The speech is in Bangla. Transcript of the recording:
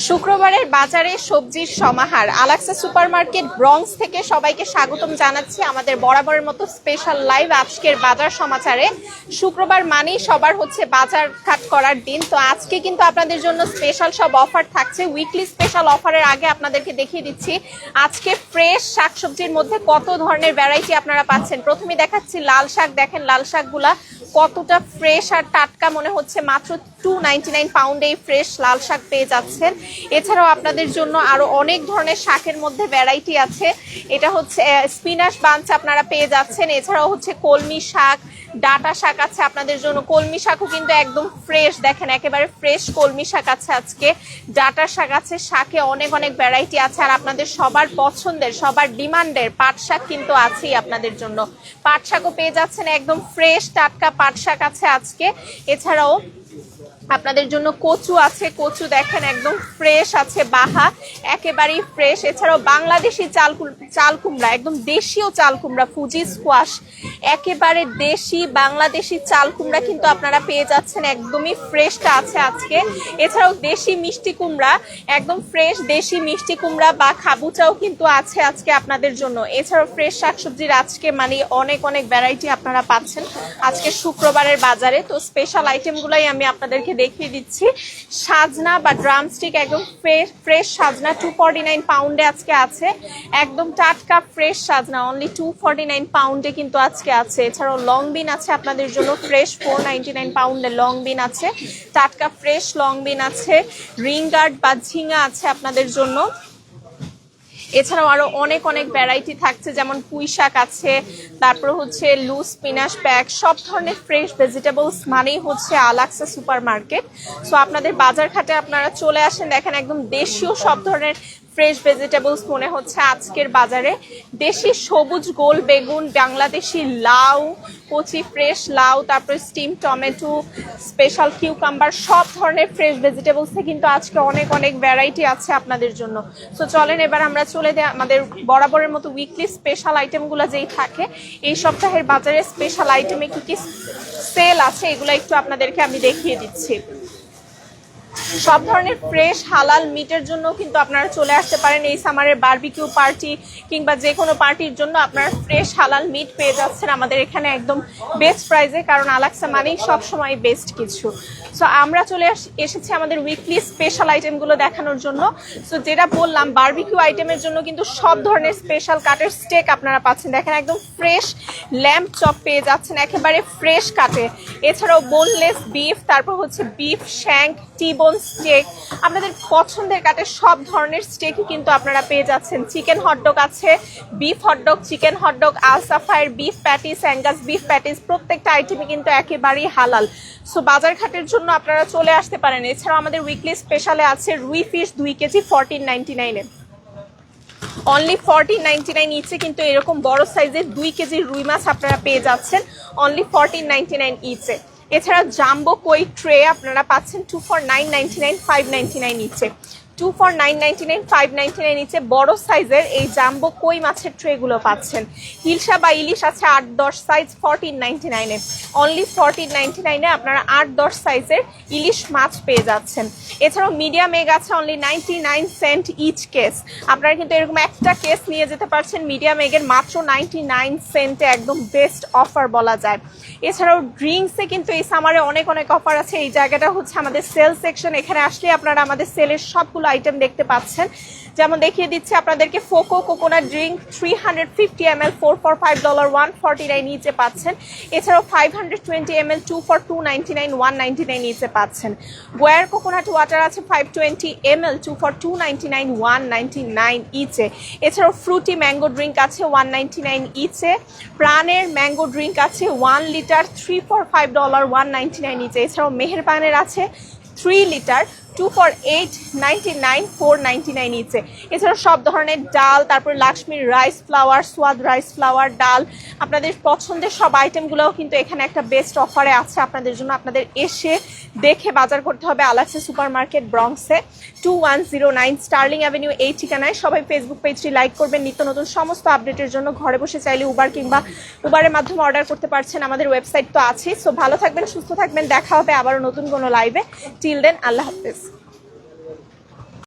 শুক্রবারের বাজারে সবজির সমাহার আলাক্সা সুপারমার্কেট ব্রঙ্কস থেকে সবাইকে স্বাগতম জানাচ্ছি আমাদের বরাবরের মতো স্পেশাল লাইভ আজকের বাজার সমাচারে। শুক্রবার মানেই সবার হচ্ছে বাজার ঘাট করার দিন, তো আজকে কিন্তু আপনাদের জন্য স্পেশাল সব অফার থাকছে। উইকলি স্পেশাল অফারের আগে আপনাদেরকে দেখিয়ে দিচ্ছি আজকে ফ্রেশ শাকসবজির মধ্যে কত ধরনের ভ্যারাইটি আপনারা পাচ্ছেন। প্রথমে দেখাচ্ছি লাল শাক, দেখেন লাল শাকগুলা কতটা ফ্রেশ আর টাটকা মনে হচ্ছে। মাত্র 299 পাউন্ডে এই ফ্রেশ লাল শাক পেয়ে যাচ্ছেন। এছাড়াও আপনাদের জন্য আরো অনেক ধরনের শাকের মধ্যে ভ্যারাইটি আছে। এটা হচ্ছে স্পিনাচ বাঞ্চ আপনারা পেয়ে যাচ্ছেন। এছাড়াও হচ্ছে কলমি শাক, ডাটা শাক আছে আপনাদের জন্য। কলমি শাকও কিন্তু একদম ফ্রেশ, দেখেন একেবারে ফ্রেশ কলমি শাক আছে আজকে। ডাটা শাক আছে, শাকে অনেক অনেক ভ্যারাইটি আছে। আর আপনাদের সবার পছন্দের, সবার ডিমান্ডের পাট শাক কিন্তু আছেই আপনাদের জন্য। পাট শাকও পেয়ে যাচ্ছেন, একদম ফ্রেশ টাটকা পাট শাক আছে আজকে। এছাড়াও আপনাদের জন্য কচু আছে, কচু দেখেন একদম ফ্রেশ আছে, বাহা একেবারেই ফ্রেশ। এছাড়াও বাংলাদেশি চাল কুমড়া, একদম দেশীয় চাল কুমড়া, ফুজি স্কোয়াশ, একেবারে দেশি বাংলাদেশি চাল কুমড়া কিন্তু আপনারা পেয়ে যাচ্ছেন, একদমই ফ্রেশটা আছে আজকে। এছাড়াও দেশি মিষ্টি কুমড়া, একদম ফ্রেশ দেশি মিষ্টি কুমড়া বা খাবুচাও কিন্তু আছে আজকে আপনাদের জন্য। এছাড়াও ফ্রেশ শাকসবজির আজকে মানে অনেক অনেক ভ্যারাইটি আপনারা পাচ্ছেন আজকে শুক্রবারের বাজারে। তো স্পেশাল আইটেমগুলোই আমি আপনাদেরকে দেখিয়ে দিচ্ছি। সাজনা বা ড্রামস্টিক, একদম ফ্রেশ সাজনা 249 পাউন্ডে আজকে আছে, একদম টাটকা ফ্রেশ সাজনা অনলি 249 পাউন্ডে কিন্তু আজকে আছে। এছাড়াও লং বিন আছে আপনাদের জন্য ফ্রেশ 499 পাউন্ডে লং বিন আছে, টাটকা ফ্রেশ লং বিন আছে। রিংগার্ড বা ঝিঙা আছে আপনাদের জন্য। এছাড়াও আরো অনেক অনেক ভ্যারাইটি থাকছে, যেমন পুঁই শাক আছে, তারপর হচ্ছে লুজ স্পিনাচ প্যাক, সব ধরনের ফ্রেশ ভেজিটেবলস মানেই হচ্ছে আলাক্সা সুপার মার্কেট। সো আপনাদের বাজার ঘাটে আপনারা চলে আসেন, দেখেন একদম দেশীয় সব ধরনের ফ্রেশ ভেজিটেবলস মনে হচ্ছে আজকের বাজারে। দেশি সবুজ গোল বেগুন, বাংলাদেশি লাউ, কচি ফ্রেশ লাউ, তারপরে স্টিম টমেটো, স্পেশাল কিউকাম্বার, সব ধরনের ফ্রেশ ভেজিটেবলসে কিন্তু আজকে অনেক অনেক ভ্যারাইটি আছে আপনাদের জন্য। সো চলেন এবার আমরা চলে যাই আমাদের বরাবরের মতো উইকলি স্পেশাল আইটেমগুলো যেই থাকে, এই সপ্তাহের বাজারে স্পেশাল আইটেমে কি কি সেল আছে এগুলো একটু আপনাদেরকে আমি দেখিয়ে দিচ্ছি। সব ধরনের ফ্রেশ হালাল মিটের জন্য কিন্তু আপনারা চলে আসতে পারেন। এই সামারের বারবিকিউ পার্টি কিংবা যে কোনো পার্টির জন্য আপনারা ফ্রেশ হালাল মিট পেয়ে যাচ্ছেন আমাদের এখানে একদম বেস্ট প্রাইসে, কারণ আলাক্সা মানেই সবসময় বেস্ট কিছু। সো আমরা চলে এসেছি আমাদের উইকলি স্পেশাল আইটেমগুলো দেখানোর জন্য। সো যেটা বললাম, বারবিকিউ আইটেমের জন্য কিন্তু সব ধরনের স্পেশাল কাটের স্টেক আপনারা পাচ্ছেন, দেখেন একদম ফ্রেশ ল্যাম্প চপ পেয়ে যাচ্ছেন একেবারে ফ্রেশ কাটে। এছাড়াও বোনলেস বিফ, তারপর হচ্ছে বিফ শ্যাঙ্ক, টিবোন স্টেক, আপনাদের পছন্দের কাটে সব ধরনের স্টেকই কিন্তু আপনারা পেয়ে যাচ্ছেন। চিকেন হটডগ আছে, বিফ হটডগ, চিকেন হটডগ, আলসাফায়ার beef patties, Angus beef patties, প্রত্যেকটা আইটেমই কিন্তু একেবারেই হালাল। সো বাজার ঘাটের জন্য আপনারা চলে আসতে পারেন। এছাড়াও আমাদের উইকলি স্পেশালে আছে রুই ফিশ 2 কেজি 1499-এ, অনলি 1499 ইচে কিন্তু এরকম বড় সাইজের 2 কেজি রুই মাছ আপনারা পেয়ে যাচ্ছেন অনলি 1499 ইচে। এছাড়া জাম্বো কই ট্রে আপনারা পাচ্ছেন 249.99, 599 ইচে। 249.99, 599 ইচে বড় সাইজের এই জাম্বো কই মাছের ট্রেগুলো পাচ্ছেন। হিলসা বা ইলিশ আছে 8-10 সাইজ 1499-এ, অনলি 1499-এ আপনারা 8-10 সাইজের ইলিশ মাছ পেয়ে যাচ্ছেন। এছাড়াও মিডিয়াম এগ আছে অনলি 99 সেন্ট ইচ কেস, আপনারা কিন্তু এরকম একটা কেস নিয়ে যেতে পারছেন মিডিয়াম এগের মাত্র 99 সেন্টে, একদম বেস্ট অফার বলা যায়। এছাড়াও ড্রিঙ্কসে কিন্তু এই সামারে অনেক অনেক অফার আছে। এই জায়গাটা হচ্ছে আমাদের সেল সেকশন, এখানে আসলে আপনারা আমাদের সেলের সবগুলো আইটেম দেখতে পাচ্ছেন। যেমন দেখিয়ে দিচ্ছে আপনাদেরকে Foucault coconut drink 350 ml $4 for $5 149 ইচে পাচ্ছেন। এছাড়াও 520 ml 2 for $299 199 ইচে পাচ্ছেন। গোয়ার কোকোনাট ওয়াটার আছে 520 ml 2 for $299 199 ইচে। এছাড়াও ফ্রুটি ম্যাঙ্গো ড্রিঙ্ক আছে 199 ইচে। প্রাণের ম্যাঙ্গো ড্রিঙ্ক আছে 1 লিটার 3 for $5 199 ইচে। এছাড়াও মেহেরবানের আছে 3 লিটার 2 for $8.99 499 ইচে। এছাড়াও সব ধরনের ডাল, তারপর লাক্সমির রাইস ফ্লাওয়ার, সোয়াদ রাইস ফ্লাওয়ার ডাল, আপনাদের পছন্দের সব আইটেমগুলোও কিন্তু এখানে একটা বেস্ট অফারে আছে আপনাদের জন্য। আপনাদের এসে দেখে বাজার করতে হবে আলাক্সা সুপার মার্কেট ব্রঙ্কসে 2109 স্টার্লিং অ্যাভিনিউ এই ঠিকানায়। সবাই ফেসবুক পেজটি লাইক করবেন। নিত্য নতুন সমস্ত আপডেটের জন্য ঘরে বসে চাইলে উবার কিংবা উবারের মাধ্যমে অর্ডার করতে পারছেন, আমাদের ওয়েবসাইট তো আছে। সো ভালো থাকবেন, সুস্থ থাকবেন, দেখা হবে আবারও নতুন কোনো লাইভে। টিল দেন আল্লাহ হাফেজ।